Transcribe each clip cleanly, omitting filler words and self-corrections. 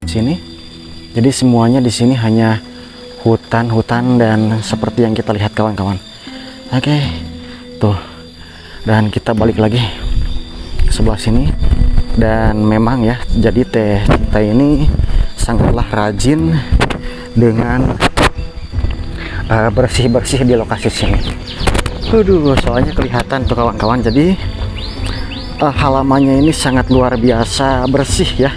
sini. Jadi semuanya di sini hanya hutan-hutan dan seperti yang kita lihat kawan-kawan. Oke, tuh. Dan kita balik lagi ke sebelah sini. Dan memang ya, jadi Teh Cinta ini sangatlah rajin dengan bersih-bersih di lokasi sini. Soalnya kelihatan tuh kawan-kawan. Jadi halamannya ini sangat luar biasa bersih ya.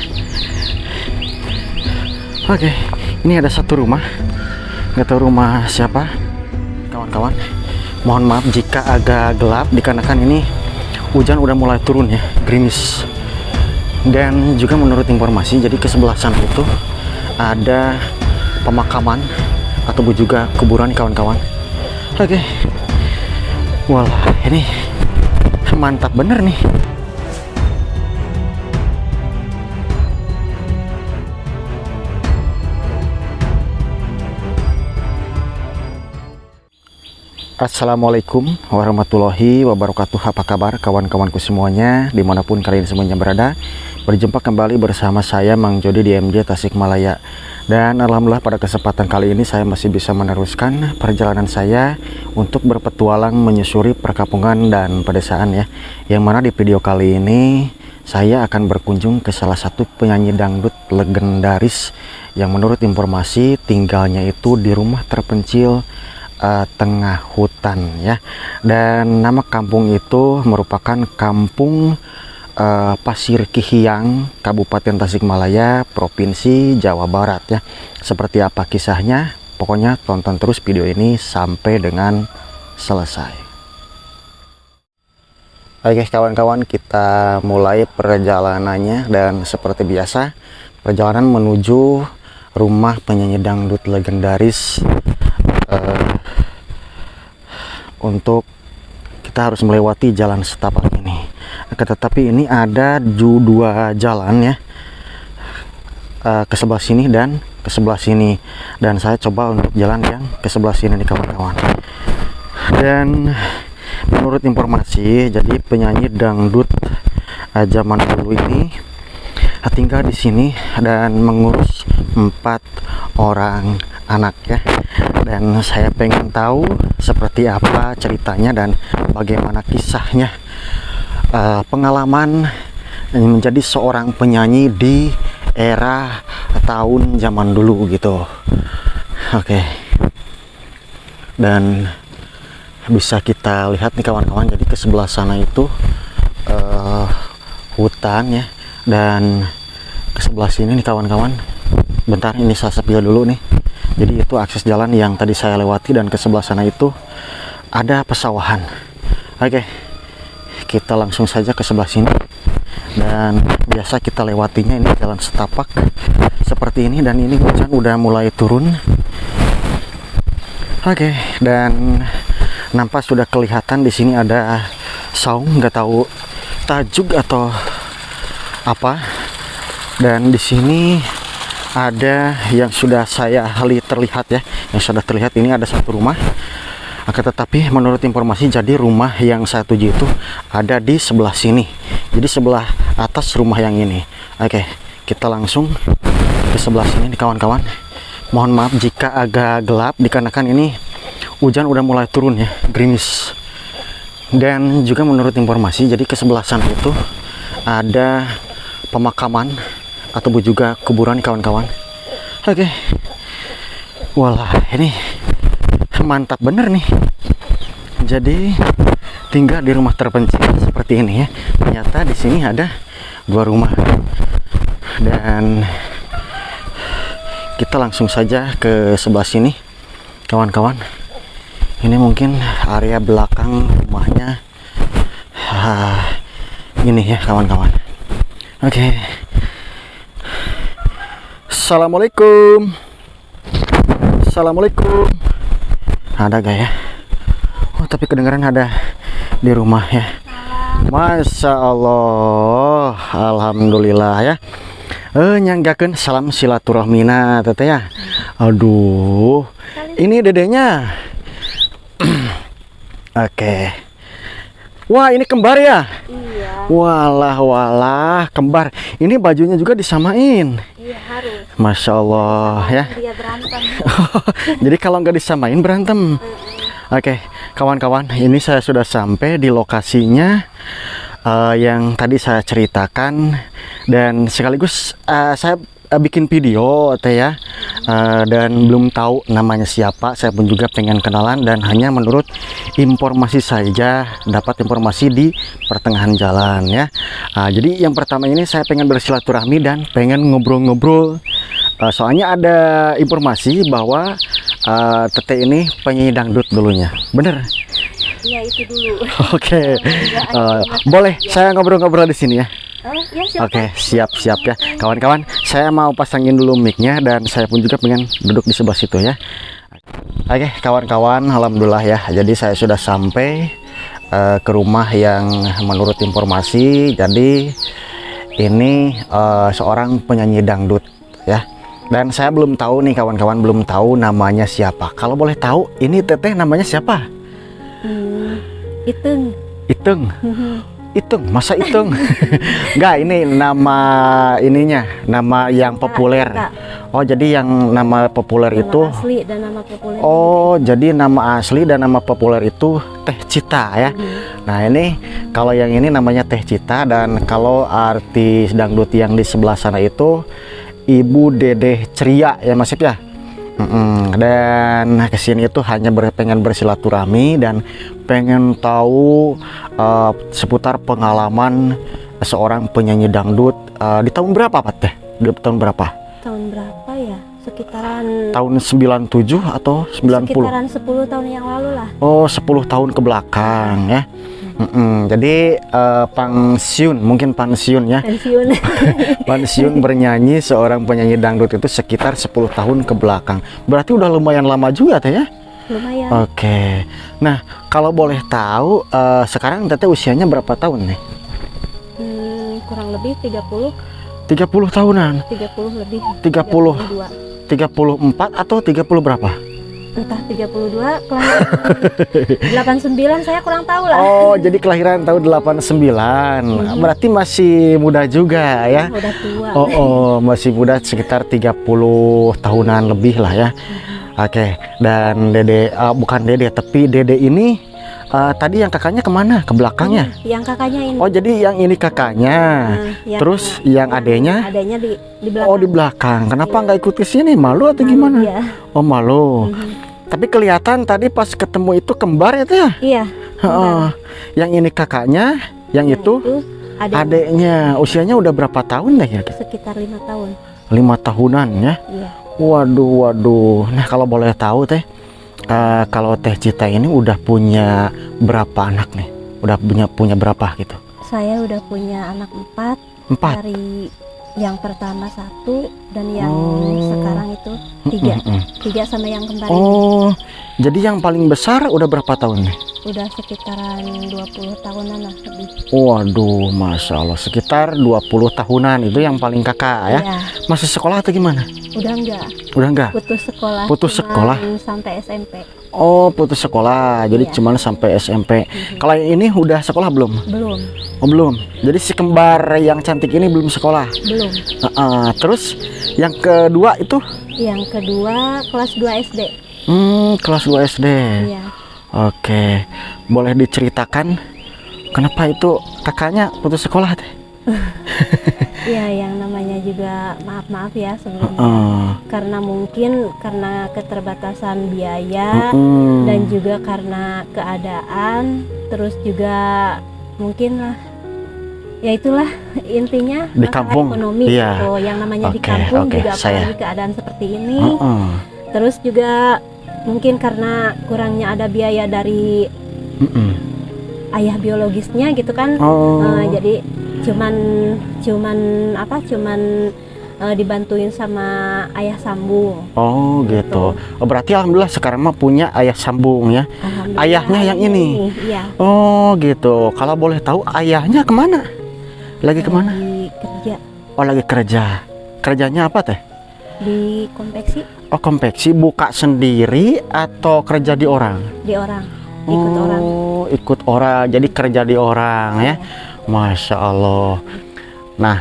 Oke, ini ada satu rumah, nggak tahu rumah siapa kawan-kawan. Mohon maaf jika agak gelap dikarenakan ini hujan udah mulai turun ya, gerimis. Dan juga menurut informasi, jadi ke sebelah sana itu ada pemakaman atau juga kuburan kawan-kawan. Oke, wah ini mantap bener nih. Assalamualaikum warahmatullahi wabarakatuh. Apa kabar kawan-kawanku semuanya dimanapun kalian semuanya berada. Berjumpa kembali bersama saya Mang Jody di MJ Tasikmalaya. Dan alhamdulillah pada kesempatan kali ini saya masih bisa meneruskan perjalanan saya untuk berpetualang menyusuri perkampungan dan pedesaan ya. Yang mana di video kali ini saya akan berkunjung ke salah satu penyanyi dangdut legendaris yang menurut informasi tinggalnya itu di rumah terpencil tengah hutan ya. Dan nama kampung itu merupakan Kampung Pasir Kihiang, Kabupaten Tasikmalaya, Provinsi Jawa Barat ya. Seperti apa kisahnya? Pokoknya tonton terus video ini sampai dengan selesai. Oke kawan-kawan, kita mulai perjalanannya. Dan seperti biasa, perjalanan menuju rumah penyanyi dangdut legendaris. Untuk kita harus melewati jalan setapak ini. Tetapi ini ada dua jalan ya, ke sebelah sini dan ke sebelah sini. Dan saya coba untuk jalan yang ke sebelah sini nih kawan-kawan. Dan menurut informasi, jadi penyanyi dangdut zaman dulu ini tinggal di sini dan mengurus 4 orang anak ya. Dan saya pengen tahu seperti apa ceritanya dan bagaimana kisahnya, pengalaman menjadi seorang penyanyi di era tahun zaman dulu gitu. Oke. Dan bisa kita lihat nih kawan-kawan, jadi ke sebelah sana itu hutan ya. Dan ke sebelah sini nih kawan-kawan, bentar ini saya sepil dulu nih. Jadi itu akses jalan yang tadi saya lewati, dan ke sebelah sana itu ada pesawahan. Oke, kita langsung saja ke sebelah sini. Dan biasa kita lewatinya ini jalan setapak seperti ini, dan ini hujan udah mulai turun. Oke, dan nampak sudah kelihatan di sini ada saung, nggak tahu tajuk atau apa. Dan di sini ada yang sudah saya terlihat ya, yang sudah terlihat ini ada satu rumah. Tetapi menurut informasi, jadi rumah yang saya tuju itu ada di sebelah sini, jadi sebelah atas rumah yang ini. Oke, kita langsung ke sebelah sini nih kawan-kawan. Mohon maaf jika agak gelap dikarenakan ini hujan udah mulai turun ya, gerimis. Dan juga menurut informasi, jadi ke sebelah sana itu ada pemakaman atau juga kuburan kawan-kawan. Oke, walah ini mantap bener nih. Jadi tinggal di rumah terpencil seperti ini ya. Ternyata di sini ada 2 rumah. Dan kita langsung saja ke sebelah sini kawan-kawan. Ini mungkin area belakang rumahnya ini ya kawan-kawan. Oke. Assalamualaikum. Assalamualaikum. Ada gak ya? Oh, tapi kedengaran ada di rumah ya. Masya Allah, alhamdulillah ya. Nyanggakeun salam silaturahmina teteh ya. Aduh, ini dedenya. Oke. Wah, ini kembar ya? Iya. Walah, kembar. Ini bajunya juga disamain. Iya, harus. Masya Allah ya. Dia berantem. Jadi kalau nggak disamain berantem. Oke, kawan-kawan, ini saya sudah sampai di lokasinya yang tadi saya ceritakan, dan sekaligus saya bikin video teh ya, dan belum tahu namanya siapa. Saya pun juga pengen kenalan, dan hanya menurut informasi saja, dapat informasi di pertengahan jalan ya. Jadi yang pertama ini saya pengen bersilaturahmi dan pengen ngobrol-ngobrol. Soalnya ada informasi bahwa Teteh ini penyanyi dangdut dulunya, bener? Iya, itu dulu. Oke, boleh saya ngobrol-ngobrol di sini ya? Ya, siap. Oke, siap ya, kawan-kawan. Saya mau pasangin dulu mic-nya, dan saya pun juga pengen duduk di sebelah situ ya. Oke, kawan-kawan, alhamdulillah ya. Jadi saya sudah sampai ke rumah yang menurut informasi. Jadi ini seorang penyanyi dangdut ya. Dan saya belum tahu nih kawan-kawan, belum tahu namanya siapa. Kalau boleh tahu, ini Teteh namanya siapa? Itung. Itung. Itung, masa Itung? Enggak, ini nama ininya, nama yang populer. Oh, jadi yang nama populer Nama itu asli dan nama populer. Oh, jadi nama asli dan nama populer itu Teh Cita ya. Nah, ini kalau yang ini namanya Teh Cita, dan kalau artis dangdut yang di sebelah sana itu Ibu Dedeh Ceria ya Mas Ip ya. Dan kesini itu hanya pengen bersilaturahmi dan pengen tahu seputar pengalaman seorang penyanyi dangdut di tahun berapa Pak Teh? Di tahun berapa? Tahun berapa ya? Sekitaran Tahun 97 atau 90? Sekitaran 10 tahun yang lalu lah. Oh, 10 tahun ke belakang ya. Jadi mungkin pensiun ya. Pensiun bernyanyi seorang penyanyi dangdut itu sekitar 10 tahun ke belakang. Berarti udah lumayan lama juga Teh ya? Lumayan. Oke. Nah, kalau boleh tahu sekarang Teteh usianya berapa tahun nih? Kurang lebih 30 tahunan. 30 lebih. 30. 34 atau 30 berapa? Entah 32, kelahiran 89, saya kurang tahu lah. Oh, jadi kelahiran tahun 89. Berarti masih muda juga ya. Udah tua. Oh, masih muda, sekitar 30 tahunan lebih lah ya. Oke, dan Dede bukan Dede, tapi Dede ini tadi yang kakaknya kemana? Ke belakangnya? Yang kakaknya ini. Oh, jadi yang ini kakaknya. Terus yang adenya? Adanya di belakang. Oh, di belakang. Kenapa nggak ikut ke sini? Malu atau gimana? Iya. Oh, malu. Tapi kelihatan tadi pas ketemu itu kembar ya Teh? Iya. Yang ini kakaknya, yang itu adeknya. Usianya udah berapa tahun deh ya? Sekitar 5 tahun. 5 tahunan ya? Iya. Waduh. Nah, kalau boleh tahu Teh, kalau Teh Cita ini udah punya berapa anak nih? Udah punya berapa gitu? Saya udah punya anak 4. 4? Dari yang pertama 1 dan yang sekarang itu 3. 3 sama yang kemarin. Oh, jadi yang paling besar udah berapa tahun nih? Udah sekitaran 20 tahunan lah lebih. Waduh, Masya Allah, sekitar 20 tahunan. Itu yang paling kakak ya? Iya. Masih sekolah atau gimana? Udah enggak. Udah enggak? Putus sekolah. Putus sekolah? Sampai SMP. Oh, putus sekolah, jadi cuman sampai SMP. Kalau yang ini udah sekolah belum? Belum. Oh, belum. Jadi si kembar yang cantik ini belum sekolah? Belum. Terus yang kedua itu? Yang kedua kelas 2 SD. Kelas 2 SD. Iya. Oke, boleh diceritakan kenapa itu kakaknya putus sekolah Teh? Iya, yang namanya juga maaf ya sebelumnya. Karena mungkin karena keterbatasan biaya dan juga karena keadaan, terus juga mungkin lah, ya itulah intinya di kampung ekonomi iya. gitu. Yang namanya di kampung juga apalagi keadaan seperti ini. Terus juga mungkin karena kurangnya ada biaya dari ayah biologisnya gitu kan. Jadi cuman dibantuin sama ayah sambung. Oh gitu. Oh, berarti alhamdulillah sekarang mah punya ayah sambung ya. Ayahnya yang ini. Iya. Oh gitu. Kalau boleh tahu ayahnya kemana? Lagi kemana? Kerja. Oh, lagi kerja. Kerjanya apa Teh? Di konveksi. Oh, konveksi. Buka sendiri atau kerja di orang? Di orang. Ikut orang. Ikut orang. Jadi kerja di orang ya. Masya Allah. Nah,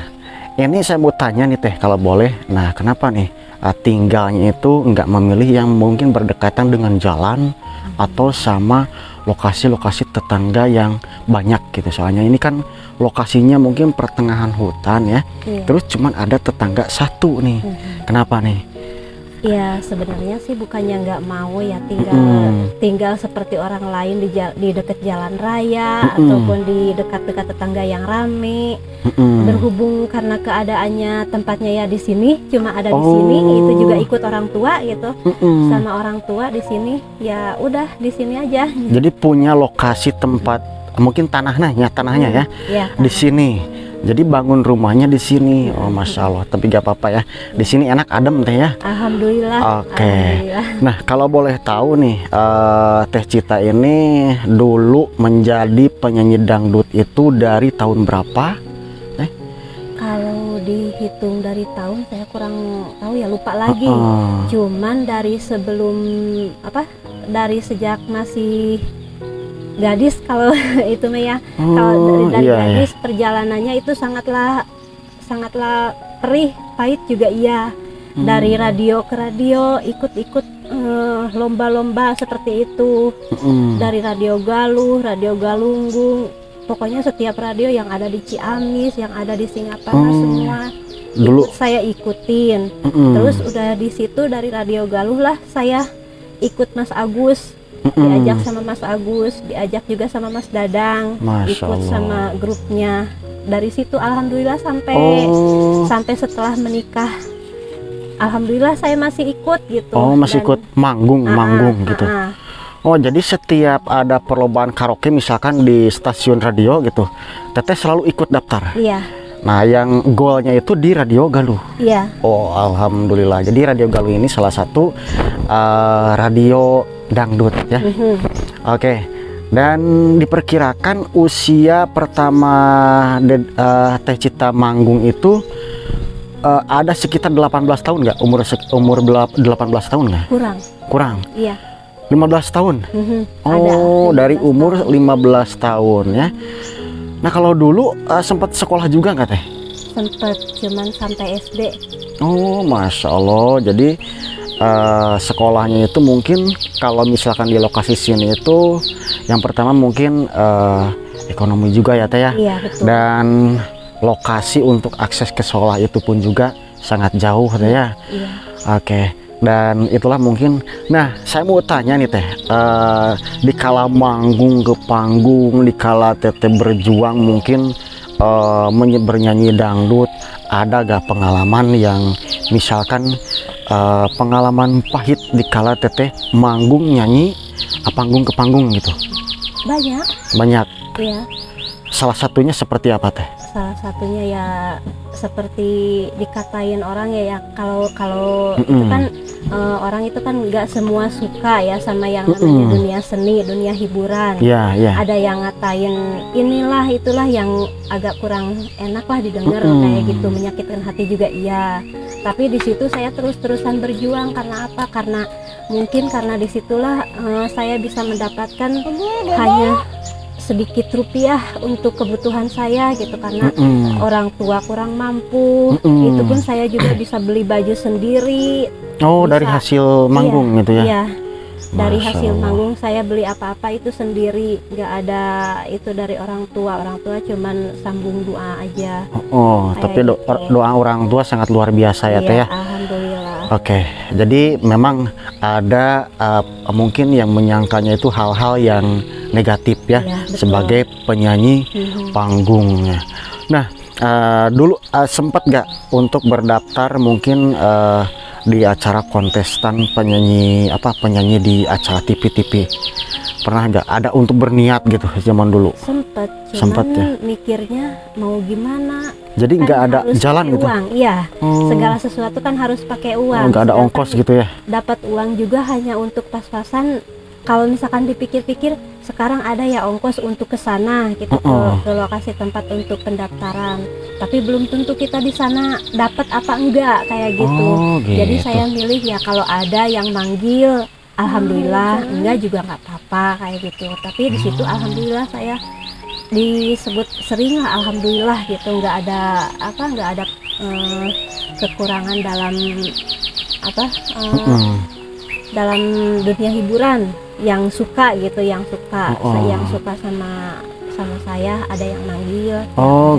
ini saya mau tanya nih Teh, kalau boleh. Nah, kenapa nih tinggalnya itu nggak memilih yang mungkin berdekatan dengan jalan atau sama lokasi-lokasi tetangga yang banyak gitu? Soalnya ini kan lokasinya mungkin pertengahan hutan ya. Terus cuman ada tetangga satu nih. Kenapa nih? Ya sebenarnya sih bukannya nggak mau ya tinggal seperti orang lain di dekat jalan raya ataupun di dekat-dekat tetangga yang rame. Berhubung karena keadaannya tempatnya ya di sini, cuma ada di sini, itu juga ikut orang tua gitu, sama orang tua di sini, ya udah di sini aja. Jadi punya lokasi tempat mungkin tanahnya ya, tanah. Di sini. Jadi bangun rumahnya di sini. Oh, Masya Allah. Tapi gak apa-apa ya. Di sini enak adem Teh ya. Alhamdulillah. Oke. Nah, kalau boleh tahu nih, Teh Cita ini dulu menjadi penyanyi dangdut itu dari tahun berapa? Kalau dihitung dari tahun saya kurang tahu ya, lupa lagi. Cuman dari sebelum dari sejak masih gadis kalau itu mah ya. Kalau dari gadis perjalanannya itu sangatlah perih, pahit juga iya. Dari radio ke radio, ikut lomba-lomba seperti itu. Dari Radio Galuh, Radio Galunggung, pokoknya setiap radio yang ada di Ciamis, yang ada di Singapura semua dulu saya ikutin. Terus udah di situ dari Radio Galuh lah saya ikut Mas Agus. Diajak sama Mas Agus, diajak juga sama Mas Dadang, ikut sama grupnya. Dari situ alhamdulillah sampai setelah menikah, alhamdulillah saya masih ikut gitu. Masih ikut manggung gitu. Oh, jadi setiap ada perlombaan karaoke misalkan di stasiun radio gitu, Teteh selalu ikut daftar? Iya. Nah, yang goalnya itu di Radio Galuh? Iya. Oh, alhamdulillah. Jadi Radio Galuh ini salah satu radio dangdut ya. Oke. Dan diperkirakan usia pertama Teh Cita manggung itu ada sekitar 18 tahun nggak? Umur 18 tahun nggak? Kurang. Iya. 15 tahun. Oh, dari umur 15 tahun ya. Nah, kalau dulu sempat sekolah juga nggak Teh? Sempat, cuman sampai SD. Oh, Masya Allah. Jadi sekolahnya itu mungkin kalau misalkan di lokasi sini itu yang pertama mungkin ekonomi juga ya Teh ya. Iya, betul. Dan lokasi untuk akses ke sekolah itu pun juga sangat jauh Teh ya. Iya. Oke. Dan itulah mungkin. Nah, saya mau tanya nih Teh, di kala manggung ke panggung, di kala Teteh berjuang mungkin bernyanyi dangdut, ada gak pengalaman yang misalkan pengalaman pahit di kala Teteh manggung nyanyi panggung ke panggung gitu? Banyak. Iya. Salah satunya seperti apa Teh? Salah satunya ya seperti dikatain orang ya kalau itu kan orang itu kan nggak semua suka ya sama yang namanya dunia seni, dunia hiburan. Ada yang ngatain inilah itulah yang agak kurang enak lah didengar kayak gitu, menyakitkan hati juga iya. Tapi di situ saya terus-terusan berjuang karena apa? Karena disitulah saya bisa mendapatkan hanya sedikit rupiah untuk kebutuhan saya gitu, karena orang tua kurang mampu. Itu pun saya juga bisa beli baju sendiri. Dari hasil manggung gitu ya? Iya, dari hasil manggung saya beli apa-apa itu sendiri, nggak ada itu dari orang tua cuman sambung doa aja. Tapi doa orang tua sangat luar biasa ya Teh ya? Alhamdulillah. Oke, jadi memang ada mungkin yang menyangkanya itu hal-hal yang negatif ya, sebagai penyanyi panggungnya. Nah, dulu sempat nggak untuk berdaftar mungkin di acara kontestan penyanyi di acara TV? Pernah nggak ada untuk berniat gitu zaman dulu? Sempet ya. Mikirnya mau gimana? Jadi nggak ada jalan gitu? Uang, iya. Segala sesuatu kan harus pakai uang. Nggak ada ongkos gitu ya? Dapat uang juga hanya untuk pas-pasan. Kalau misalkan dipikir-pikir, sekarang ada ya ongkos untuk ke sana gitu, ke lokasi tempat untuk pendaftaran. Tapi belum tentu kita di sana dapat apa enggak kayak gitu. Jadi saya milih ya kalau ada yang manggil, alhamdulillah, enggak juga nggak apa-apa kayak gitu. Tapi di situ alhamdulillah saya disebut sering lah, alhamdulillah gitu, nggak ada kekurangan dalam dalam dunia hiburan. Yang suka gitu, yang suka sama saya, ada yang manggil.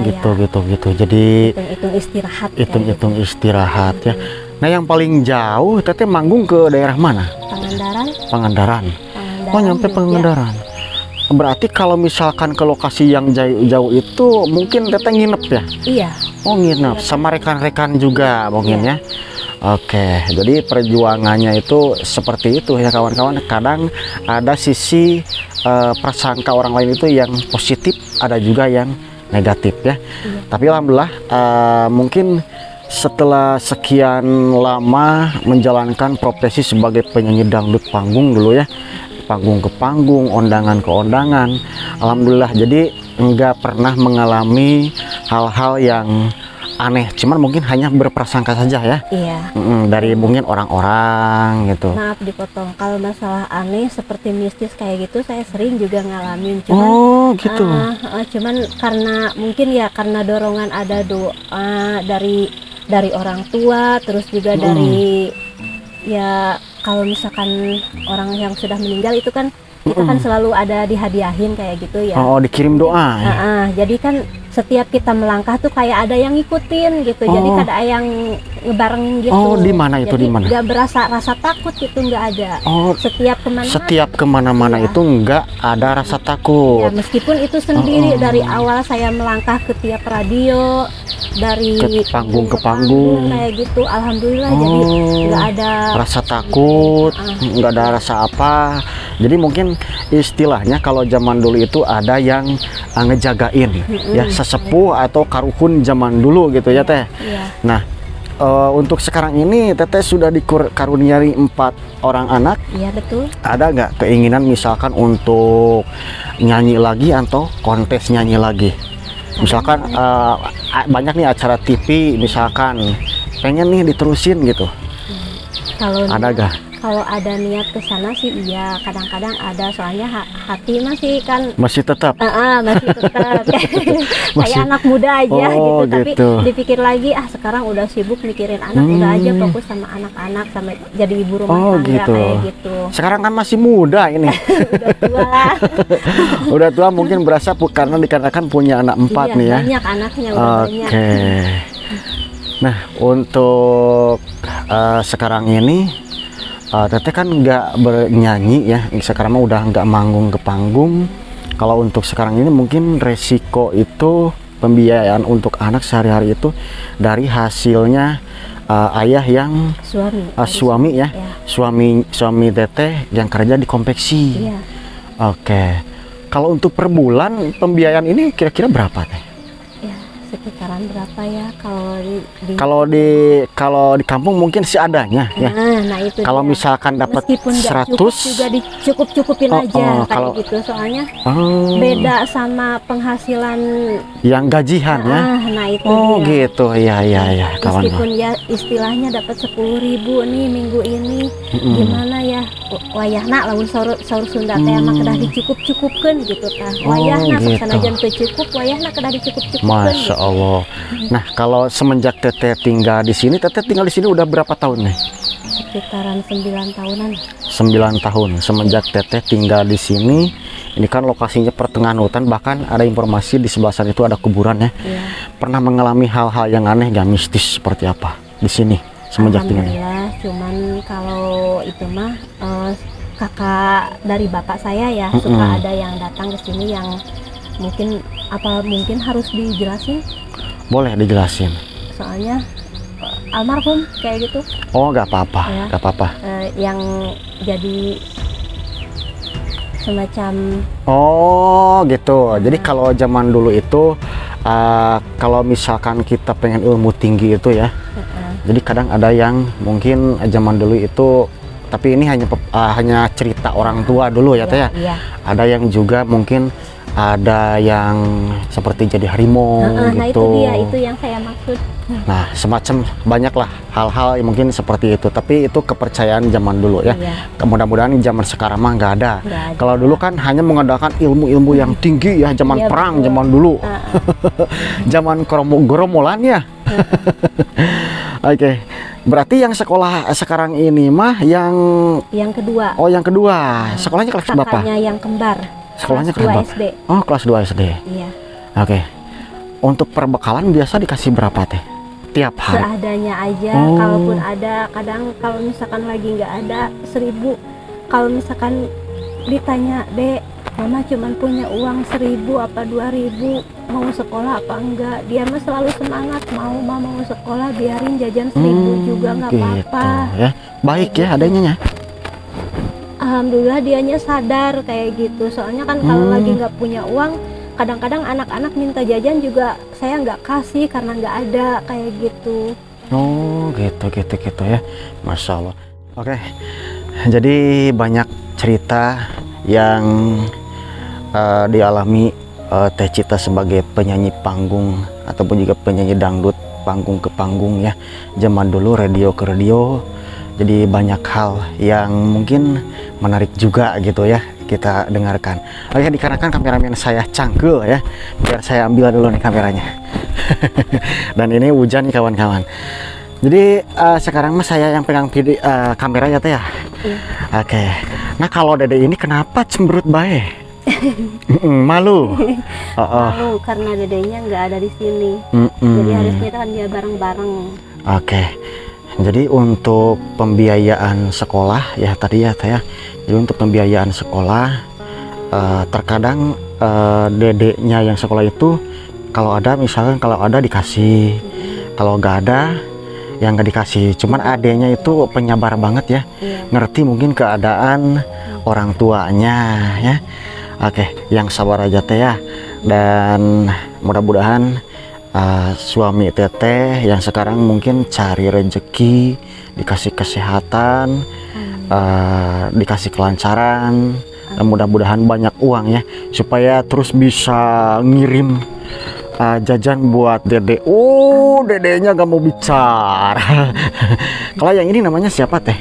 Gitu. Jadi hitung istirahat. Hitung istirahat ya. Nah, yang paling jauh Teteh manggung ke daerah mana? Pangandaran. Oh, nyampe Pangandaran. Berarti kalau misalkan ke lokasi yang jauh itu mungkin Teteh nginep ya? Iya. Oh, nginep sama rekan-rekan juga mungkin ya. Oke, jadi perjuangannya itu seperti itu ya kawan-kawan. Kadang ada sisi prasangka orang lain itu yang positif, ada juga yang negatif ya. Tapi alhamdulillah mungkin setelah sekian lama menjalankan profesi sebagai penyanyi dangdut panggung dulu ya, panggung ke panggung, undangan ke undangan, alhamdulillah jadi enggak pernah mengalami hal-hal yang aneh, cuman mungkin hanya berprasangka saja ya. Iya. Dari mungkin orang-orang gitu. Maaf dipotong, kalau masalah aneh seperti mistis kayak gitu saya sering juga ngalamin, cuman gitu. Cuman karena mungkin ya karena dorongan ada doa dari orang tua, terus juga dari ya kalau misalkan orang yang sudah meninggal itu kan kita kan selalu ada dihadiahin kayak gitu ya. Dikirim doa ya? Jadi kan setiap kita melangkah tuh kayak ada yang ngikutin gitu. Jadi ada yang ngebareng gitu. Di mana itu? Di mana? Nggak berasa rasa takut gitu, nggak ada. Setiap kemana-mana itu nggak ada rasa takut. Ya, meskipun itu sendiri dari awal saya melangkah ke tiap radio, dari ke panggung kayak gitu, alhamdulillah jadi nggak ada rasa takut, nggak ada rasa apa. Jadi mungkin istilahnya kalau zaman dulu itu ada yang ngejagain ya, sesepuh atau karuhun zaman dulu gitu ya Teh. Nah, untuk sekarang ini Teteh sudah dikaruniai 4 orang anak. Iya, betul. Ada nggak keinginan misalkan untuk nyanyi lagi atau kontes nyanyi lagi? Misalkan banyak nih acara TV misalkan pengen nih diterusin gitu. Ada gak? Kalau ada niat ke sana sih iya, kadang-kadang ada, soalnya hati masih kan masih tetap kayak anak muda aja gitu. Tapi dipikir lagi sekarang udah sibuk mikirin anak, udah aja fokus sama anak-anak, sama jadi ibu rumah tangga kayak gitu. Sekarang kan masih muda ini. Udah tua. Udah tua mungkin berasa karena dikarenakan punya anak 4 nih ya. Banyak anaknya, udah banyak. Nah, untuk sekarang ini Teteh kan nggak bernyanyi ya, sekarang mah udah nggak manggung ke panggung. Kalau untuk sekarang ini mungkin resiko itu pembiayaan untuk anak sehari-hari itu dari hasilnya ayah yang suami ya, suami Teteh yang kerja di konveksi. Oke, kalau untuk per bulan pembiayaan ini kira-kira berapa Teh? Sekitaran berapa ya kalau di kampung mungkin seadanya ya. Nah itu kalau misalkan dapat 100 juga dicukup-cupupin aja kayak gitu, soalnya beda sama penghasilan yang gajian ya. Nah itu gitu ya. Meskipun ya istilahnya dapat 10.000 nih minggu ini, gimana ya wayahna lamun saur Sunda teh mah kedah dicukup-cukupkeun gitu tah. Wayahna sanajan teu cukup, wayahna kedah dicukup-cukupkeun. Masya Allah. Nah, kalau semenjak Teteh tinggal di sini, Teteh tinggal di sini udah berapa tahun nih? Sekitaran 9 tahunan. 9 tahun semenjak Teteh tinggal di sini. Ini kan lokasinya pertengahan hutan, bahkan ada informasi di sebelah sana itu ada kuburan ya. Pernah mengalami hal-hal yang aneh gak, mistis seperti apa di sini semenjak tinggal? Alhamdulillah, cuman kalau itu mah kakak dari bapak saya ya, suka ada yang datang ke sini yang mungkin harus dijelasin. Boleh dijelasin. Soalnya almarhum kayak gitu. Nggak apa-apa, nggak apa-apa. Yang jadi semacam. Gitu. Jadi kalau zaman dulu itu, kalau misalkan kita pengen ilmu tinggi itu ya, jadi kadang ada yang mungkin zaman dulu itu, tapi ini hanya cerita orang tua dulu ya Teh ya. Ada yang juga mungkin ada yang seperti jadi harimau Nah itu gitu. dia, itu yang saya maksud. Nah semacam banyaklah hal-hal yang mungkin seperti itu, tapi itu kepercayaan zaman dulu ya. Iya. Mudah-mudahan zaman sekarang mah nggak ada. Nggak ada. Kalau dulu kan hanya mengandalkan ilmu-ilmu yang tinggi ya, zaman Iya, perang betul. zaman dulu. Zaman geromolan ya. Oke, berarti yang sekolah sekarang ini mah yang kedua. oh yang kedua. Sekolahnya kelas berapa? Kakaknya yang kembar. Sekolahnya kelas 2 kelas berapa? SD. Oh, kelas 2 SD. Iya. Oke. Untuk perbekalan biasa dikasih berapa teh? Tiap hari? Seadanya aja. Oh. Kalaupun ada, kadang kalau misalkan lagi nggak ada 1.000. Kalau misalkan ditanya, Dek, Mama cuman punya uang 1.000 apa 2.000, mau sekolah apa enggak? Dia mah selalu semangat, Mama mau sekolah, biarin jajan 1.000 juga nggak apa-apa. Gitu, ya. Baik ya adanya ya. Alhamdulillah dianya sadar kayak gitu. Soalnya kan kalau lagi nggak punya uang, kadang-kadang anak-anak minta jajan juga saya nggak kasih karena nggak ada kayak gitu. Oh gitu ya, Masya Allah. Oke, jadi banyak cerita yang dialami Teh Cita sebagai penyanyi panggung ataupun juga penyanyi dangdut panggung ke panggung ya. Zaman dulu radio ke radio, jadi banyak hal yang mungkin menarik juga gitu ya kita dengarkan. Oke, dikarenakan kameramen saya cangkel ya, biar saya ambil dulu nih kameranya. Dan ini hujan nih kawan-kawan. Jadi sekarang mah saya yang pegang kamera ya teh ya. Iya. Oke. Nah kalau Dede ini kenapa cemberut bae? Malu. Malu karena dedenya nggak ada di sini. Jadi harusnya kan dia bareng-bareng. Oke. Jadi untuk pembiayaan sekolah ya tadi ya teh ya. Jadi untuk pembiayaan sekolah terkadang dedeknya yang sekolah itu kalau ada misalkan kalau ada dikasih, kalau nggak ada yang nggak dikasih. Cuman adenya itu penyabar banget ya, ngerti mungkin keadaan orang tuanya ya. Oke, yang sabar aja teh ya. Dan mudah-mudahan suami teteh yang sekarang mungkin cari rezeki, dikasih kesehatan, dikasih kelancaran, dan mudah-mudahan banyak uang ya supaya terus bisa ngirim jajan buat dede. Oh, dedenya gak mau bicara. Kalau yang ini namanya siapa teh?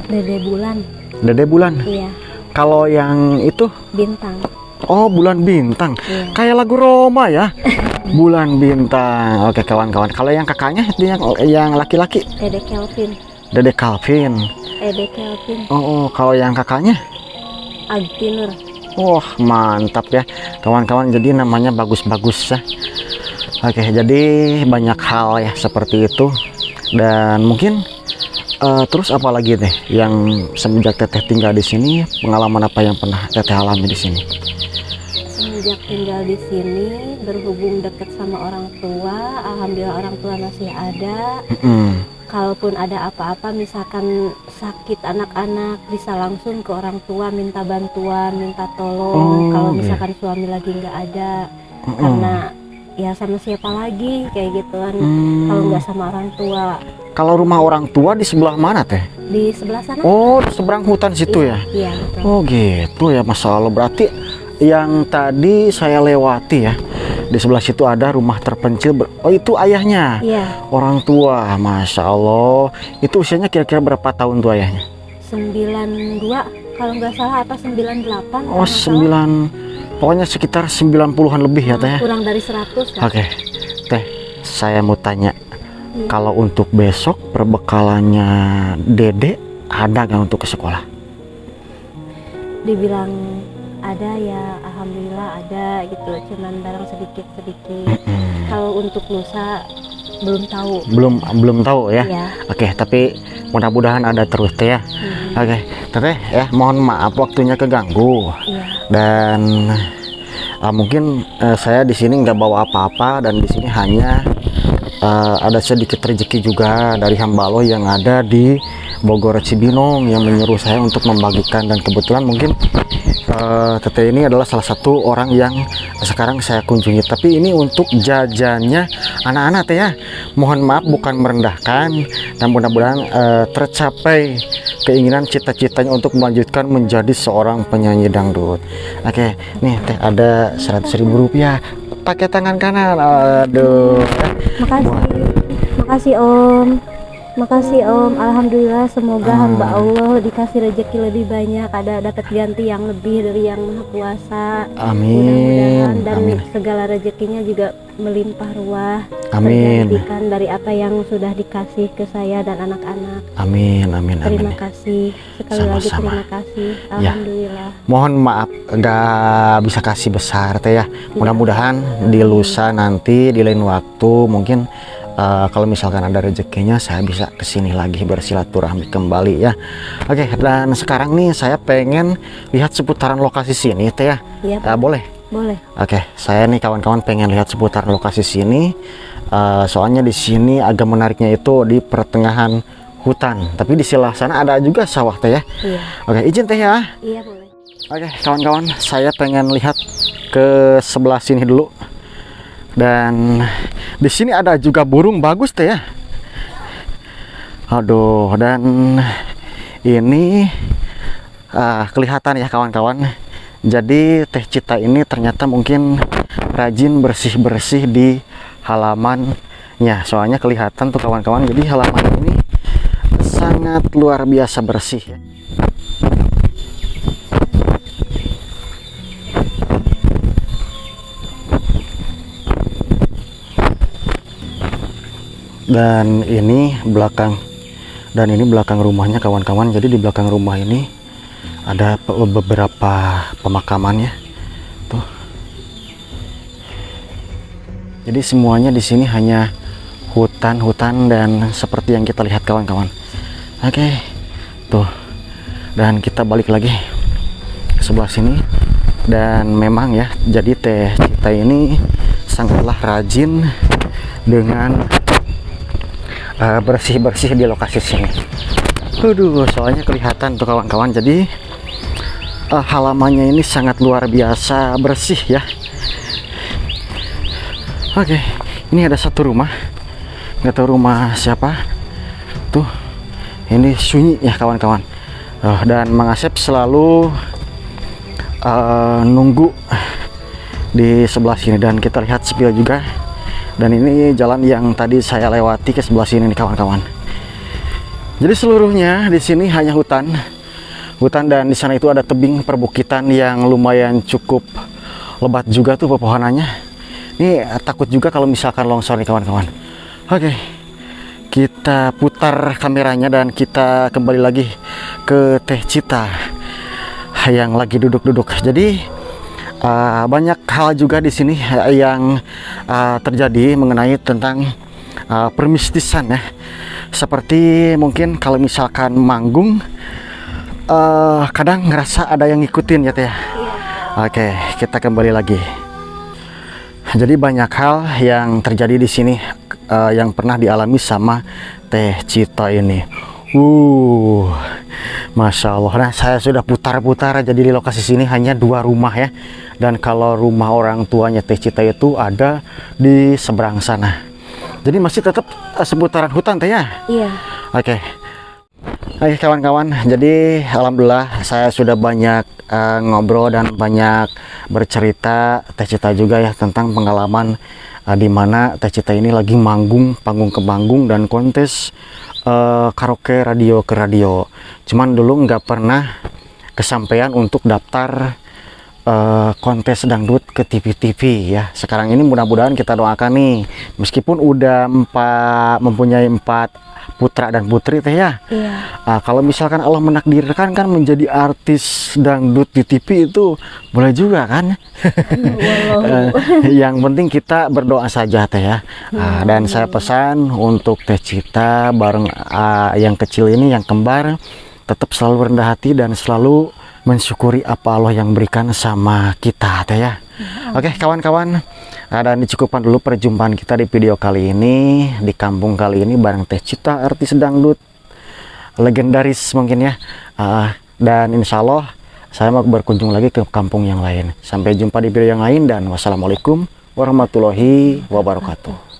Dede Bulan. Dede Bulan. Iya. Kalau yang itu? Bintang. Oh, Bulan Bintang. Iya. Kayak lagu Roma ya. Bulan Bintang. Oke kawan-kawan. Kalau yang kakaknya itu yang laki-laki? Dede Kelvin. Dede Calvin. Dede Kelvin. Oh, kalau yang kakaknya? Agtinur. Wah, mantap ya kawan-kawan. Jadi namanya bagus-bagus ya. Oke, jadi banyak hal ya seperti itu. Dan mungkin terus apa lagi teh yang semenjak teteh tinggal di sini, pengalaman apa yang pernah teteh alami di sini? Semenjak tinggal di sini, berhubung dekat sama orang tua, alhamdulillah orang tua masih ada. Kalaupun ada apa-apa, misalkan sakit anak-anak, bisa langsung ke orang tua minta bantuan, minta tolong. Kalau misalkan suami lagi nggak ada, karena ya sama siapa lagi kayak gituan. Kalau nggak sama orang tua. Kalau rumah orang tua di sebelah mana teh? Di sebelah sana. Oh, di seberang hutan situ ya? Iya, betul. Oh gitu ya, Masya Allah. Berarti yang tadi saya lewati ya, di sebelah situ ada rumah terpencil. Oh, itu ayahnya? Iya. Orang tua, Masya Allah. Itu usianya kira-kira berapa tahun tuh ayahnya? 92 kalau nggak salah, apa 98. Oh, 9, pokoknya sekitar 90-an lebih ya teh ya? Kurang dari 100 lah. Oke, teh saya mau tanya, kalau untuk besok perbekalannya Dede ada nggak untuk ke sekolah? Dibilang ada ya, alhamdulillah ada gitu, cuman barang sedikit-sedikit. Kalau untuk lusa belum tahu. Belum tahu ya? Iya. Oke, tapi mudah-mudahan ada terus teh ya. Oke, teteh ya, mohon maaf waktunya keganggu. Iya. Dan mungkin saya di sini nggak bawa apa-apa, dan di sini hanya ada sedikit rezeki juga dari hamba Allah yang ada di Bogor Cibinong yang menyuruh saya untuk membagikan, dan kebetulan mungkin Teteh ini adalah salah satu orang yang sekarang saya kunjungi. Tapi ini untuk jajannya anak-anak teh ya. Mohon maaf bukan merendahkan, dan mudah-mudahan tercapai keinginan cita-citanya untuk melanjutkan menjadi seorang penyanyi dangdut. Oke, nih teh ada 100.000 rupiah pakai tangan kanan. Aduh. Makasih Om. Makasih Om, alhamdulillah, semoga hamba Allah dikasih rezeki lebih banyak, ada dapat ganti yang lebih dari yang Maha Kuasa. Amin. Mudah-mudahan dan amin. segala rezekinya juga melimpah ruah. Amin. Tergantikan dari apa yang sudah dikasih ke saya dan anak-anak. Amin, amin, amin. Terima kasih sekali lagi, terima kasih. Alhamdulillah. Ya. Mohon maaf nggak bisa kasih besar teh ya. Mudah-mudahan di lusa nanti di lain waktu mungkin kalau misalkan ada rezekinya saya bisa kesini lagi bersilaturahmi kembali ya. Oke, dan sekarang nih saya pengen lihat seputaran lokasi sini teh ya. Iya, boleh? Boleh. Oke, saya nih kawan-kawan pengen lihat seputaran lokasi sini. Soalnya di sini agak menariknya itu di pertengahan hutan, tapi di sebelah sana ada juga sawah teh ya. Iya. Oke, izin teh ya. Iya, boleh. Oke, kawan-kawan, saya pengen lihat ke sebelah sini dulu. Dan di sini ada juga burung bagus teh ya. Aduh, dan ini kelihatan ya kawan-kawan. Jadi Teh Cita ini ternyata mungkin rajin bersih-bersih di halamannya. Soalnya kelihatan tuh kawan-kawan. Jadi halaman ini sangat luar biasa bersih ya. Dan ini belakang rumahnya kawan-kawan. Jadi di belakang rumah ini ada beberapa pemakaman ya. Tuh. Jadi semuanya di sini hanya hutan-hutan dan seperti yang kita lihat kawan-kawan. Oke. Tuh. Dan kita balik lagi ke sebelah sini. Dan memang ya, jadi Teh Cita ini sangatlah rajin dengan bersih-bersih di lokasi sini. Aduh, soalnya kelihatan tuh kawan-kawan. Jadi halamannya ini sangat luar biasa bersih ya. Oke, ini ada satu rumah, nggak tahu rumah siapa tuh. Ini sunyi ya kawan-kawan. Dan Mang Asep selalu nunggu di sebelah sini, dan kita lihat spill juga. Dan ini jalan yang tadi saya lewati ke sebelah sini nih kawan-kawan. Jadi seluruhnya di sini hanya hutan, dan di sana itu ada tebing perbukitan yang lumayan cukup lebat juga tuh pepohonannya. Ini takut juga kalau misalkan longsor nih kawan-kawan. Oke, kita putar kameranya dan kita kembali lagi ke Teh Cita yang lagi duduk-duduk. Jadi banyak hal juga di sini yang terjadi mengenai tentang permistisan ya. Seperti mungkin kalau misalkan manggung kadang ngerasa ada yang ngikutin ya Teh. Oke, kita kembali lagi. Jadi banyak hal yang terjadi di sini yang pernah dialami sama Teh Cita ini. Masya Allah. Nah, saya sudah putar-putar. Jadi di lokasi sini hanya 2 rumah ya. Dan kalau rumah orang tuanya Teh Cita itu ada di seberang sana. Jadi masih tetap seputaran hutan Teh ya? Iya. Oke. Oke kawan-kawan. Jadi alhamdulillah saya sudah banyak ngobrol dan banyak bercerita Teh Cita juga ya tentang pengalaman di mana Teh Cita ini lagi manggung panggung ke panggung dan kontes karaoke radio ke radio. Cuman dulu nggak pernah kesampaian untuk daftar kontes dangdut ke TV-TV ya. Sekarang ini mudah-mudahan kita doakan nih, meskipun udah mempunyai 4 putra dan putri Teh ya. Iya. Kalau misalkan Allah menakdirkan kan menjadi artis dangdut di TV itu boleh juga kan. Yang penting kita berdoa saja Teh ya. Dan saya pesan untuk Teh Cita bareng yang kecil ini, yang kembar, tetap selalu rendah hati dan selalu mensyukuri apa Allah yang berikan sama kita Teh ya. Oke kawan-kawan, dan dicukupkan dulu perjumpaan kita di video kali ini, di kampung kali ini bareng Teh Cita artis dangdut legendaris mungkin ya. Dan insya Allah saya mau berkunjung lagi ke kampung yang lain. Sampai jumpa di video yang lain dan wassalamualaikum warahmatullahi wabarakatuh.